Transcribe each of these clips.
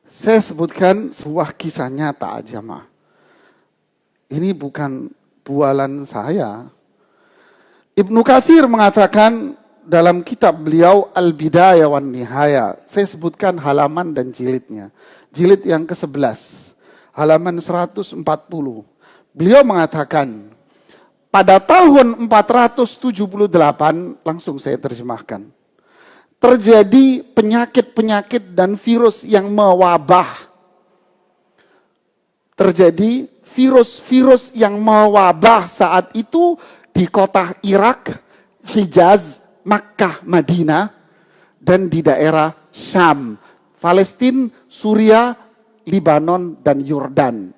Saya sebutkan sebuah kisah nyata jamaah. Ini bukan bualan saya. Ibnu Katsir mengatakan dalam kitab beliau Al-Bidayah wan Nihaya. Saya sebutkan halaman dan jilidnya. Jilid yang ke-11. Halaman 140. Beliau mengatakan, pada tahun 478, langsung saya terjemahkan, terjadi penyakit-penyakit dan virus yang mewabah. Terjadi virus-virus yang mewabah saat itu di kota Irak, Hijaz, Makkah, Madinah, dan di daerah Syam, Palestina, Suriah, Libanon, dan Yordan.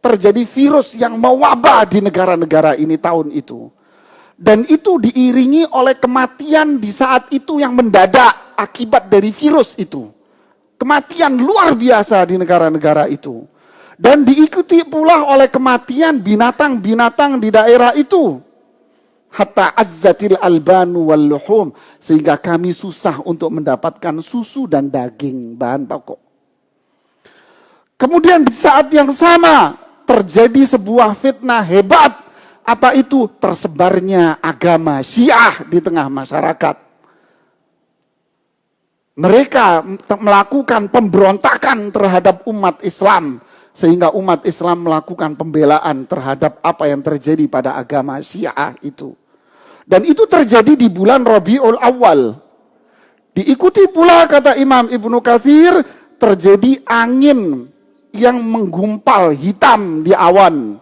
Terjadi virus yang mewabah di negara-negara ini tahun itu. Dan itu diiringi oleh kematian di saat itu yang mendadak akibat dari virus itu. Kematian luar biasa di negara-negara itu. Dan diikuti pula oleh kematian binatang-binatang di daerah itu. Hatta azzatil albanu wal luhum. Sehingga kami susah untuk mendapatkan susu dan daging, bahan pokok. Kemudian di saat yang sama terjadi sebuah fitnah hebat. Apa itu? Tersebarnya agama Syiah di tengah masyarakat. Mereka melakukan pemberontakan terhadap umat Islam. Sehingga umat Islam melakukan pembelaan terhadap apa yang terjadi pada agama Syiah itu. Dan itu terjadi di bulan Rabiul Awal. Diikuti pula, kata Imam Ibnu Katsir, terjadi angin yang menggumpal hitam di awan.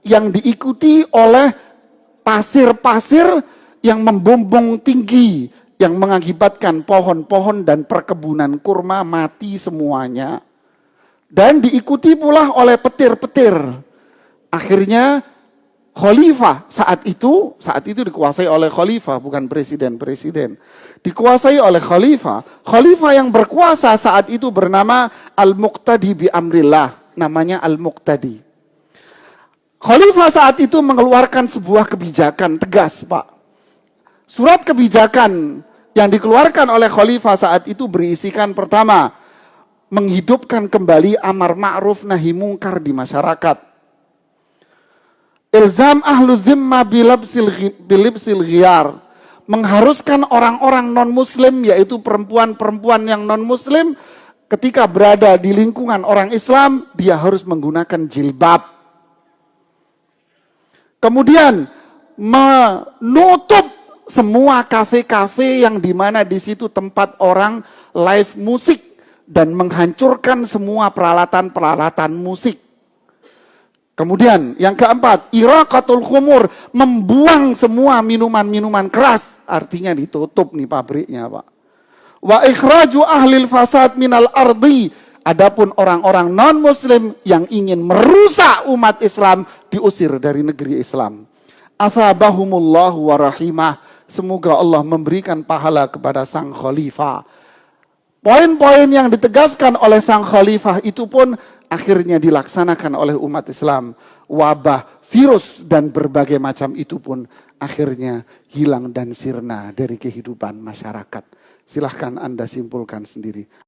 Yang diikuti oleh pasir-pasir yang membumbung tinggi. Yang mengakibatkan pohon-pohon dan perkebunan kurma mati semuanya. Dan diikuti pula oleh petir-petir. Akhirnya khalifah saat itu dikuasai oleh khalifah, bukan presiden-presiden. Dikuasai oleh khalifah. Khalifah yang berkuasa saat itu bernama Al-Muqtadi bi Amrillah. Namanya Al-Muqtadi. Khalifah saat itu mengeluarkan sebuah kebijakan tegas, Pak. Surat kebijakan yang dikeluarkan oleh khalifah saat itu berisikan pertama, menghidupkan kembali amar ma'ruf nahi mungkar di masyarakat. Ilzam ahlu zimma bilibsil ghiyar. Mengharuskan orang-orang non-muslim, yaitu perempuan-perempuan yang non-muslim, ketika berada di lingkungan orang Islam, dia harus menggunakan jilbab. Kemudian menutup semua kafe-kafe yang dimana di situ tempat orang live musik dan menghancurkan semua peralatan-peralatan musik. Kemudian yang keempat, iraqatul khumur, membuang semua minuman-minuman keras, artinya ditutup nih pabriknya, Pak. Wa ikhraju ahlil fasad minal ardi, adapun orang-orang non-muslim yang ingin merusak umat Islam diusir dari negeri Islam. Athabahumullahu wa rahimah, semoga Allah memberikan pahala kepada sang khalifah. Poin-poin yang ditegaskan oleh sang khalifah itu pun akhirnya dilaksanakan oleh umat Islam. Wabah, virus, dan berbagai macam itu pun akhirnya hilang dan sirna dari kehidupan masyarakat. Silahkan Anda simpulkan sendiri.